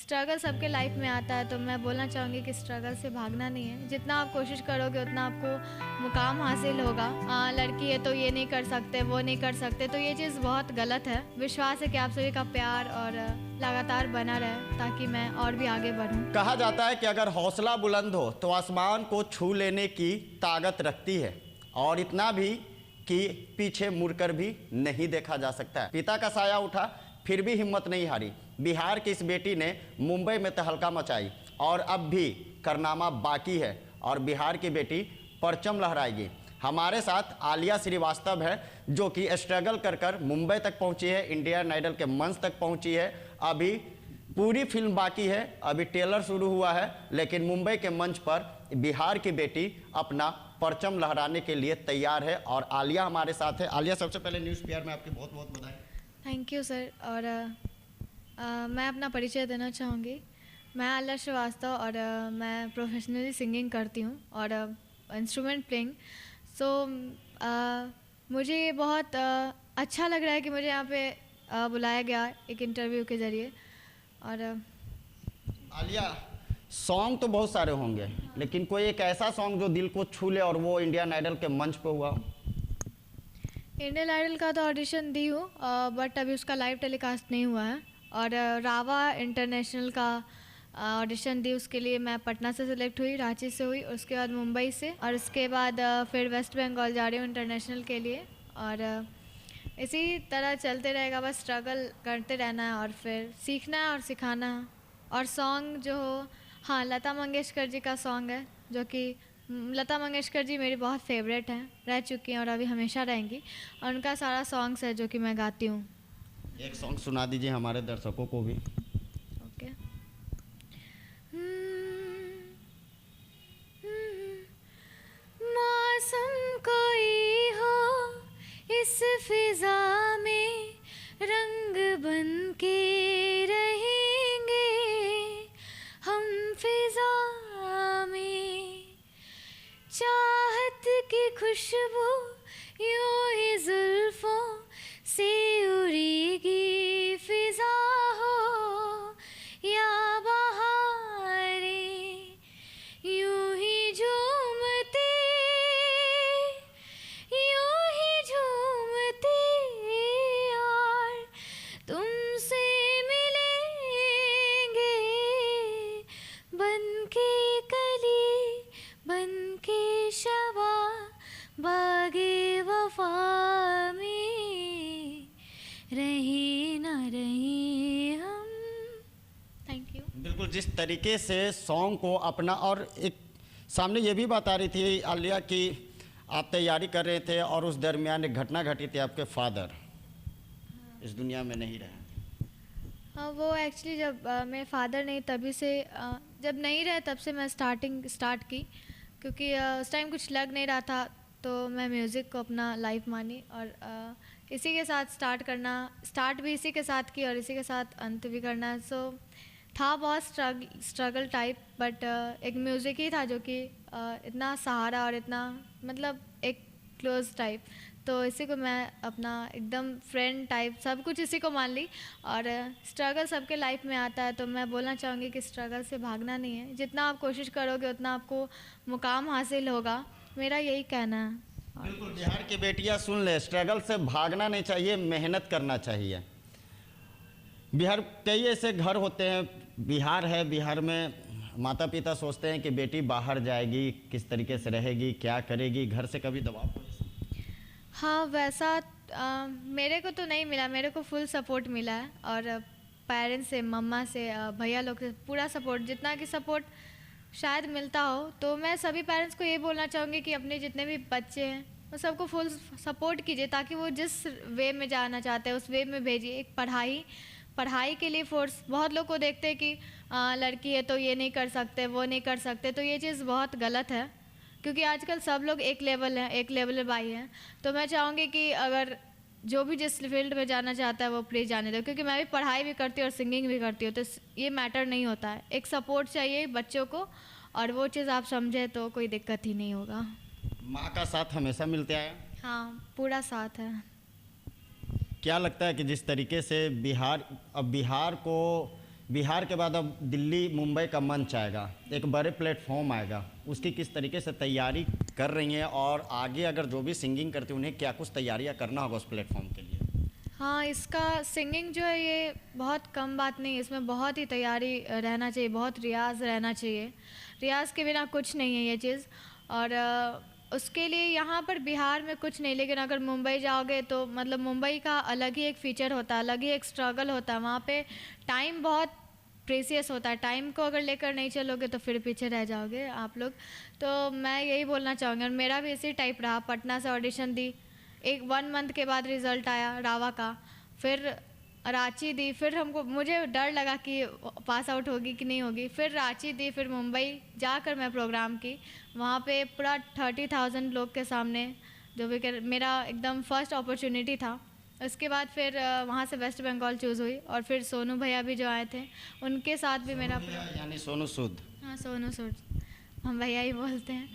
Struggle सबके life में आता है, तो मैं बोलना चाहूँगी कि स्ट्रगल से भागना नहीं है। जितना आप कोशिश करोगे उतना आपको मुकाम हासिल होगा। लड़की है तो ये नहीं कर सकते, वो नहीं कर सकते, तो ये चीज़ बहुत गलत है। विश्वास है कि आप सभी का प्यार और लगातार बना रहे ताकि मैं और भी आगे बढ़ूँ। कहा जाता है कि अगर हौसला बुलंद हो तो आसमान को छू लेने की ताकत रखती है, और इतना भी कि पीछे मुड़कर भी नहीं देखा जा सकता है। पिता का साया उठा फिर भी हिम्मत नहीं हारी। बिहार की इस बेटी ने मुंबई में तहलका मचाई और अब भी कारनामा बाकी है, और बिहार की बेटी परचम लहराएगी। हमारे साथ आलिया श्रीवास्तव है, जो कि स्ट्रगल कर कर मुंबई तक पहुंची है, इंडियन आइडल के मंच तक पहुंची है। अभी पूरी फिल्म बाकी है, अभी ट्रेलर शुरू हुआ है, लेकिन मुंबई के मंच पर बिहार की बेटी अपना परचम लहराने के लिए तैयार है। और आलिया हमारे साथ है। आलिया, सबसे पहले न्यूज़ पीआर में आपकी बहुत बहुत बधाई। Thank you sir. और मैं अपना परिचय देना चाहूँगी। मैं आलिया श्रीवास्तव और मैं प्रोफेशनली सिंगिंग करती हूँ और इंस्ट्रूमेंट प्लेइंग। सो मुझे ये बहुत अच्छा लग रहा है कि मुझे यहाँ पे बुलाया गया एक इंटरव्यू के ज़रिए। और आलिया, सॉन्ग तो बहुत सारे होंगे, लेकिन कोई एक ऐसा सॉन्ग जो दिल को छू ले और वो इंडियन आइडल के मंच पे हुआ? इंडियन आइडल का तो ऑडिशन दी हूँ, बट अभी उसका लाइव टेलीकास्ट नहीं हुआ है। और रावा इंटरनेशनल का ऑडिशन दी, उसके लिए मैं पटना से सिलेक्ट हुई, रांची से हुई, उसके बाद मुंबई से, और उसके बाद फिर वेस्ट बंगाल जा रही हूँ इंटरनेशनल के लिए। और इसी तरह चलते रहेगा, बस स्ट्रगल करते रहना है और फिर सीखना है और सिखाना है। और सॉन्ग जो हो, हाँ, लता मंगेशकर जी का सॉन्ग है, जो कि लता मंगेशकर जी मेरी बहुत फेवरेट हैं, रह चुकी हैं और अभी हमेशा रहेंगी, और उनका सारा सॉन्ग्स है जो कि मैं गाती हूँ। एक सॉन्ग सुना दीजिए हमारे दर्शकों को भी। ओके। मौसम कोई हो इस फिजा में रंग बन के रहेंगे हम फिजा में, चाहत की खुशबू यूं ही जुल्फों से उड़ेगी फिजा हो, या बहारें यूं ही झूमते और तुमसे मिलेंगे बनके कली बनके शबा बागे वफा में रहे ना रहे हम। Thank you. बिल्कुल, जिस तरीके से सॉन्ग को अपना, और एक सामने ये भी बता रही थी आलिया कि आप तैयारी कर रहे थे और उस दरमियान एक घटना घटी थी, आपके फादर इस दुनिया में नहीं रहे। हाँ, वो एक्चुअली जब मेरे फादर नहीं, तभी से जब नहीं रहे तब से मैं स्टार्ट की, क्योंकि उस टाइम कुछ लग नहीं रहा था, तो मैं म्यूज़िक को अपना लाइफ मानी और इसी के साथ स्टार्ट भी इसी के साथ की और इसी के साथ अंत भी करना। सो था बहुत स्ट्रगल टाइप, बट एक म्यूज़िक ही था जो कि इतना सहारा और इतना मतलब एक क्लोज टाइप, तो इसी को मैं अपना एकदम फ्रेंड टाइप सब कुछ इसी को मान ली। और स्ट्रगल सबके लाइफ में आता है, तो मैं बोलना चाहूँगी कि स्ट्रगल से भागना नहीं है। जितना आप कोशिश करोगे उतना आपको मुकाम हासिल होगा, मेरा यही कहना है। बिल्कुल, बिहार की बेटियां सुन ले, स्ट्रगल से भागना नहीं चाहिए, मेहनत करना चाहिए। बिहार कई ऐसे घर होते हैं, बिहार है, बिहार में माता पिता सोचते हैं कि बेटी बाहर जाएगी, किस तरीके से रहेगी, क्या करेगी, घर से कभी दबाव? हाँ, वैसा मेरे को तो नहीं मिला, मेरे को फुल सपोर्ट मिला है, और पेरेंट्स से, मम्मा से, भैया लोग से पूरा सपोर्ट, जितना कि सपोर्ट शायद मिलता हो। तो मैं सभी पेरेंट्स को ये बोलना चाहूँगी कि अपने जितने भी बच्चे हैं वो सबको फुल सपोर्ट कीजिए, ताकि वो जिस वे में जाना चाहते हैं उस वे में भेजिए। एक पढ़ाई के लिए फोर्स, बहुत लोग को देखते हैं कि लड़की है तो ये नहीं कर सकते, वो नहीं कर सकते, तो ये चीज़ बहुत गलत है, क्योंकि आजकल सब लोग एक लेवल बाई हैं। तो मैं चाहूँगी कि अगर जो भी जिस फील्ड में जाना चाहता है वो प्लीज़ जाने दो, क्योंकि मैं भी पढ़ाई भी करती हूँ और सिंगिंग भी करती हूँ, तो ये मैटर नहीं होता है। एक सपोर्ट चाहिए बच्चों को, और वो चीज़ आप समझे तो कोई दिक्कत ही नहीं होगा। माँ का साथ हमेशा मिलते आया? हाँ, पूरा साथ है। क्या लगता है कि जिस तरीके से बिहार को बिहार के बाद अब दिल्ली मुंबई का मंच आएगा, एक बड़े प्लेटफॉर्म आएगा, उसकी किस तरीके से तैयारी कर रही हैं और आगे अगर जो भी सिंगिंग करती हैं उन्हें क्या कुछ तैयारियां करना होगा उस प्लेटफॉर्म के लिए? हाँ, इसका सिंगिंग जो है ये बहुत कम बात नहीं है, इसमें बहुत ही तैयारी रहना चाहिए, बहुत रियाज़ रहना चाहिए। रियाज़ के बिना कुछ नहीं है ये चीज़। और उसके लिए यहाँ पर बिहार में कुछ नहीं, लेकिन अगर मुंबई जाओगे तो मतलब मुंबई का अलग ही एक फ़ीचर होता है, अलग ही एक स्ट्रगल होता है। वहाँ पे टाइम बहुत प्रेसियस होता है, टाइम को अगर लेकर नहीं चलोगे तो फिर पीछे रह जाओगे आप लोग। तो मैं यही बोलना चाहूँगी, और मेरा भी इसी टाइप रहा। पटना से ऑडिशन दी, 1 मंथ के बाद रिज़ल्ट आया रावा का, फिर रांची दी, फिर मुझे डर लगा कि पास आउट होगी कि नहीं होगी, फिर रांची दी, फिर मुंबई जाकर मैं प्रोग्राम की। वहाँ पे पूरा 30,000 लोग के सामने, जो भी मेरा एकदम फर्स्ट अपॉर्चुनिटी था। उसके बाद फिर वहाँ से वेस्ट बंगाल चूज़ हुई, और फिर सोनू भैया भी जो आए थे उनके साथ भी मेरा यानी सोनू सूद। हाँ, सोनू सूद, हम भैया ही बोलते हैं।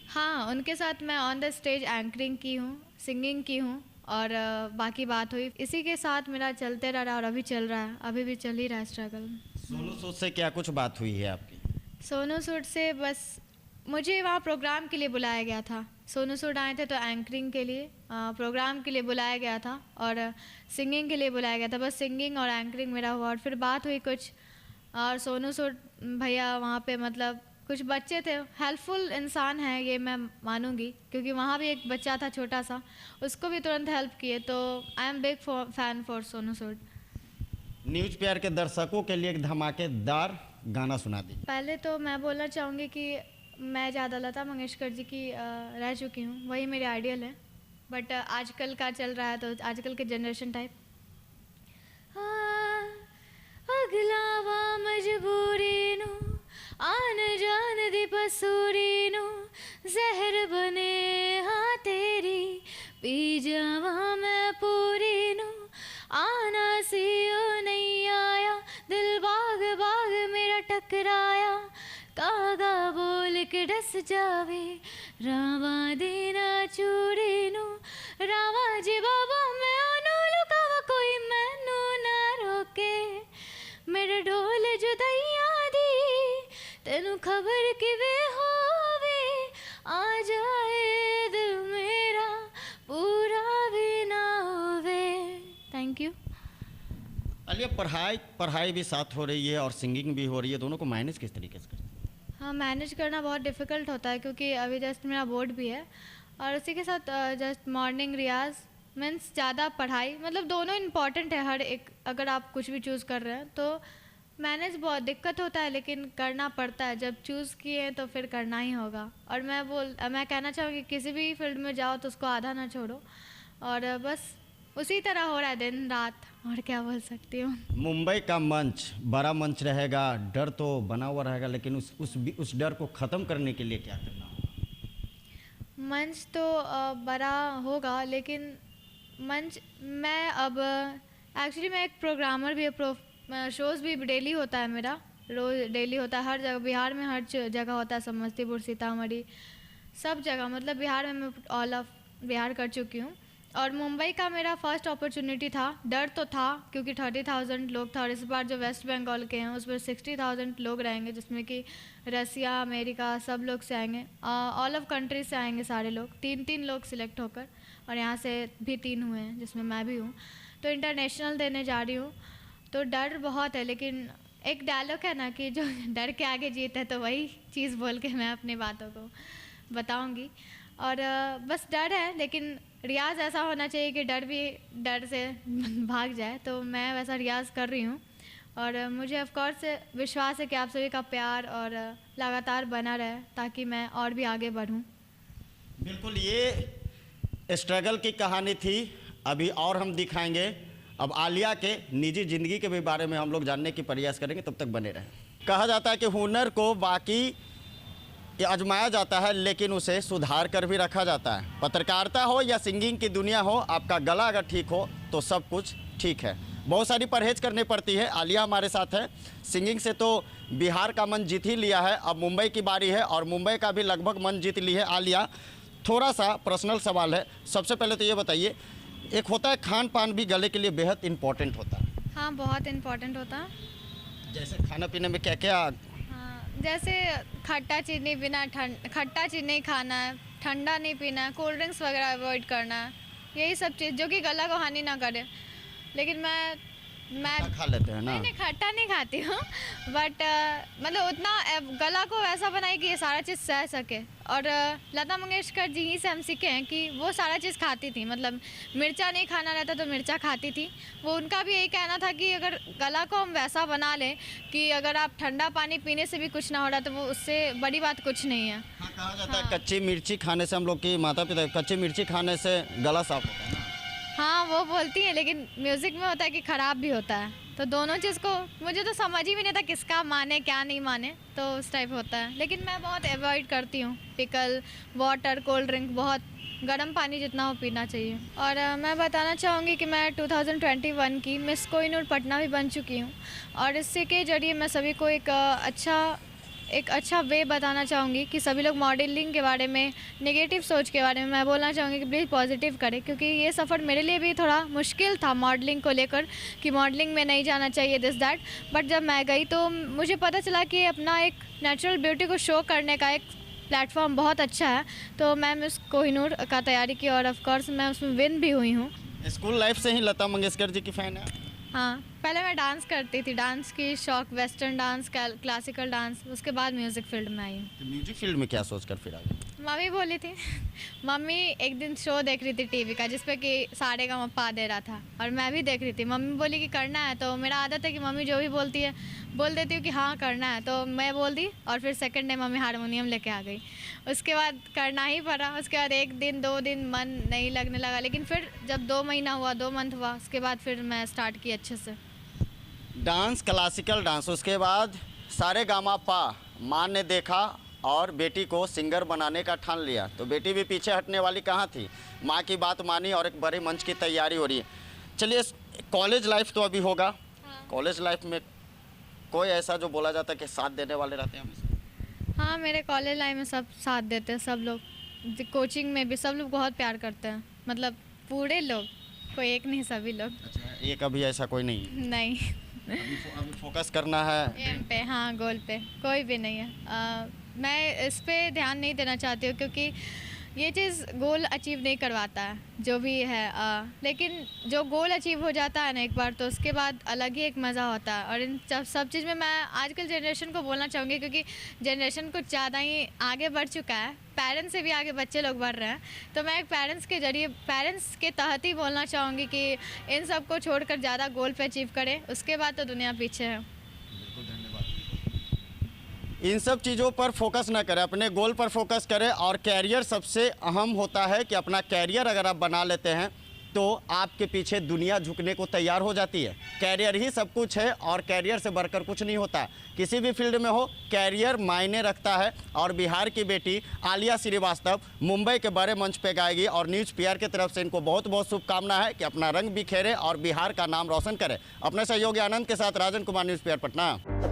हाँ, उनके साथ मैं ऑन द स्टेज एंकरिंग की हूँ, सिंगिंग की हूँ, और बाकी बात हुई। इसी के साथ मेरा चलते रहा और अभी चल रहा है, अभी भी चल ही रहा है स्ट्रगल। सोनू सूद से क्या कुछ बात हुई है आपकी? सोनू सूद से बस मुझे वहाँ प्रोग्राम के लिए बुलाया गया था। सोनू सूद आए थे तो एंकरिंग के लिए, प्रोग्राम के लिए बुलाया गया था, और सिंगिंग के लिए बुलाया गया था। बस सिंगिंग और एंकरिंग मेरा हुआ, और फिर बात हुई कुछ। और सोनू सूद भैया वहाँ पे मतलब कुछ बच्चे थे, हेल्पफुल इंसान हैं ये मैं मानूंगी, क्योंकि वहाँ भी एक बच्चा था छोटा सा, उसको भी तुरंत हेल्प किए। तो I am big fan for Sonu Sood. News प्यार के दर्शकों के लिए एक धमाकेदार गाना सुना दी। पहले तो मैं बोलना चाहूँगी कि मैं ज़्यादा लता मंगेशकर जी की रह चुकी हूँ, वही मेरे आइडियल है। बट आजकल का चल रहा है तो आजकल के जनरेशन टाइप। अगला वा मजबूरी नू आन जान दी पसूरी नू जहर बने हाँ तेरी पी जावा मैं पूरी नू आना सी ओ नहीं आया दिल बाग बाग मेरा टकराया कागा बोल के डस जावे रावा देना चूड़ी नू रावा जी बाबा मैं ओनू लुकावा कोई मैनू ना रोके मेरे ढोल जुदाइया दी तेनू खबर किवे होवे आ जाए दिल मेरा पूरा भी ना होवे। Thank you. आलिया, पढ़ाई भी साथ हो रही है और सिंगिंग भी हो रही है, दोनों को मैनेज किस तरीके से करते हैं? हाँ, मैनेज करना बहुत डिफ़िकल्ट होता है, क्योंकि अभी जस्ट मेरा बोर्ड भी है, और उसी के साथ जस्ट मॉर्निंग रियाज मीन्स ज़्यादा पढ़ाई, मतलब दोनों इम्पॉर्टेंट है हर एक। अगर आप कुछ भी चूज़ कर रहे हैं तो मैनेज बहुत दिक्कत होता है, लेकिन करना पड़ता है। जब चूज़ किए तो फिर करना ही होगा। और मैं कहना चाहूँगी किसी भी फील्ड में जाओ तो उसको आधा ना छोड़ो, और बस उसी तरह हो रहा है दिन रात, और क्या बोल सकती हूँ। मुंबई का मंच बड़ा मंच रहेगा, डर तो बना हुआ रहेगा, लेकिन उस डर को ख़त्म करने के लिए क्या करना होगा? मंच तो बड़ा होगा, लेकिन मंच मैं अब एक्चुअली मैं एक प्रोग्रामर भी शोज़ भी डेली होता है मेरा, रोज़ डेली होता है हर जगह, बिहार में हर जगह होता है, समस्तीपुर, सीतामढ़ी, सब जगह, मतलब बिहार में मैं ऑल ऑफ बिहार कर चुकी हूँ। और मुंबई का मेरा फर्स्ट अपॉर्चुनिटी था। डर तो था क्योंकि 30,000 लोग था, और इस बार जो वेस्ट बंगाल के हैं उस पर 60,000 लोग रहेंगे, जिसमें कि रसिया, अमेरिका, सब लोग से आएंगे, ऑल ऑफ कंट्री से आएंगे सारे लोग, 3-3 लोग सिलेक्ट होकर, और यहाँ से भी 3 हुए हैं जिसमें मैं भी हूँ। तो इंटरनेशनल देने जा रही हूँ, तो डर बहुत है, लेकिन एक डायलॉग है ना कि जो डर के आगे जीत है, तो वही चीज़ बोल के मैं अपनी बातों को बताऊँगी। और बस डर है, लेकिन रियाज़ ऐसा होना चाहिए कि डर से भाग जाए, तो मैं वैसा रियाज़ कर रही हूँ। और मुझे ऑफकोर्स विश्वास है कि आप सभी का प्यार और लगातार बना रहे, ताकि मैं और भी आगे बढ़ूँ। बिल्कुल, ये स्ट्रगल की कहानी थी, अभी और हम दिखाएंगे। अब आलिया के निजी ज़िंदगी के भी बारे में हम लोग जानने की प्रयास करेंगे, तब तक बने रहें। कहा जाता है कि हुनर को बाकी आजमाया जाता है, लेकिन उसे सुधार कर भी रखा जाता है। पत्रकारिता हो या सिंगिंग की दुनिया हो, आपका गला अगर ठीक हो तो सब कुछ ठीक है। बहुत सारी परहेज करनी पड़ती है। आलिया हमारे साथ है। सिंगिंग से तो बिहार का मन जीत ही लिया है, अब मुंबई की बारी है, और मुंबई का भी लगभग मन जीत ली है। आलिया, थोड़ा सा पर्सनल सवाल है। सबसे पहले तो ये बताइए, एक होता है खान पान भी गले के लिए बेहद इम्पॉर्टेंट होता है। हाँ, बहुत इम्पॉर्टेंट होता है। जैसे खाना पीने में क्या क्या? हाँ, जैसे खट्टा चीज़ नहीं पीना, खट्टा चीज़ नहीं खाना है, ठंडा नहीं पीना है, कोल्ड ड्रिंक्स वगैरह अवॉइड करना है, यही सब चीज़ जो कि गला को हानि ना करे। लेकिन मैं खा लेते हैं ना? नहीं खट्टा नहीं खाती हूँ, बट मतलब उतना गला को वैसा बनाए कि ये सारा चीज़ सह सके। और लता मंगेशकर जी ही से हम सीखे हैं कि वो सारा चीज़ खाती थी, मतलब मिर्चा नहीं खाना रहता तो मिर्चा खाती थी। वो उनका भी यही कहना था कि अगर गला को हम वैसा बना लें कि अगर आप ठंडा पानी पीने से भी कुछ ना हो रहा तो वो उससे बड़ी बात कुछ नहीं है। हाँ, कहा जाता है कच्ची मिर्ची खाने से, हम लोग की माता पिता कच्ची मिर्ची खाने से गला साफ होता है ना? हाँ वो बोलती है, लेकिन म्यूज़िक में होता है कि ख़राब भी होता है, तो दोनों चीज़ को मुझे तो समझ ही भी नहीं था किसका माने क्या नहीं माने, तो उस टाइप होता है। लेकिन मैं बहुत अवॉइड करती हूँ, पिकल, वाटर, कोल्ड ड्रिंक, बहुत गर्म पानी जितना हो पीना चाहिए। और मैं बताना चाहूँगी कि मैं 2021 की मिस कोहिनूर पटना भी बन चुकी हूँ, और इससे के ज़रिए मैं सभी को एक अच्छा वे बताना चाहूँगी कि सभी लोग मॉडलिंग के बारे में, नेगेटिव सोच के बारे में मैं बोलना चाहूँगी कि प्लीज़ पॉजिटिव करें, क्योंकि ये सफ़र मेरे लिए भी थोड़ा मुश्किल था मॉडलिंग को लेकर कि मॉडलिंग में नहीं जाना चाहिए दिस दैट। बट जब मैं गई तो मुझे पता चला कि अपना एक नेचुरल ब्यूटी को शो करने का एक प्लेटफॉर्म बहुत अच्छा है। तो मैं मिस कोहिनूर का तैयारी की और ऑफ कोर्स मैं उसमें विन भी हुई हूँ। स्कूल लाइफ से ही लता मंगेशकर जी की फ़ैन है? हाँ, पहले मैं डांस करती थी, डांस की शौक, वेस्टर्न डांस, क्लासिकल डांस, उसके बाद म्यूज़िक फील्ड में आई हूँ। तो म्यूजिक फील्ड में क्या सोच कर फिर आ गए? मम्मी बोली थी मम्मी एक दिन शो देख रही थी टीवी का जिसपे कि सारेगामापा दे रहा था, और मैं भी देख रही थी। मम्मी बोली कि करना है, तो मेरा आदत है कि मम्मी जो भी बोलती है बोल देती हूँ कि हाँ करना है, तो मैं बोल दी। और फिर सेकंड डे मम्मी हारमोनियम लेके आ गई, उसके बाद करना ही पड़ा। उसके बाद 1 दिन 2 दिन मन नहीं लगने लगा, लेकिन फिर जब 2 महीना हुआ, 2 मंथ हुआ, उसके बाद फिर मैं स्टार्ट की अच्छे से डांस, क्लासिकल डांस, उसके बाद सारेगामापा माँ ने देखा और बेटी को सिंगर बनाने का ठान लिया। तो बेटी भी पीछे हटने वाली कहाँ थी, माँ की बात मानी और एक बड़े मंच की तैयारी हो रही है। चलिए, कॉलेज लाइफ तो अभी होगा। हाँ। कॉलेज लाइफ में कोई ऐसा जो बोला जाता है कि साथ देने वाले रहते हैं हमेशा? हाँ, मेरे कॉलेज लाइफ में सब साथ देते हैं, सब लोग। कोचिंग में भी सब लोग बहुत प्यार करते हैं, मतलब पूरे लोग, कोई एक नहीं, सभी लोग। अच्छा, एक अभी ऐसा कोई नहीं है? नहीं अभी फोकस करना है एम पे, हाँ गोल पे कोई भी नहीं है। मैं इस पे ध्यान नहीं देना चाहती हूँ, क्योंकि ये चीज़ गोल अचीव नहीं करवाता है जो भी है। लेकिन जो गोल अचीव हो जाता है ना एक बार, तो उसके बाद अलग ही एक मज़ा होता है। और इन सब चीज़ में मैं आजकल जनरेशन को बोलना चाहूँगी, क्योंकि जनरेशन कुछ ज़्यादा ही आगे बढ़ चुका है, पेरेंट्स से भी आगे बच्चे लोग बढ़ रहे हैं। तो मैं एक पेरेंट्स के तहत ही बोलना चाहूँगी कि इन सब को छोड़कर ज़्यादा गोल पे अचीव करें, उसके बाद तो दुनिया पीछे है। इन सब चीज़ों पर फोकस ना करें, अपने गोल पर फोकस करें। और कैरियर सबसे अहम होता है कि अपना कैरियर अगर आप बना लेते हैं तो आपके पीछे दुनिया झुकने को तैयार हो जाती है। कैरियर ही सब कुछ है और कैरियर से बढ़कर कुछ नहीं होता। किसी भी फील्ड में हो, कैरियर मायने रखता है। और बिहार की बेटी आलिया श्रीवास्तव मुंबई के बड़े मंच पे गाएगी, और न्यूज़ पीआर की तरफ से इनको बहुत बहुत शुभकामना है कि अपना रंग बिखेरे और बिहार का नाम रोशन करे। अपने सहयोगी आनंद के साथ राजन कुमार, न्यूज़ पीआर पटना।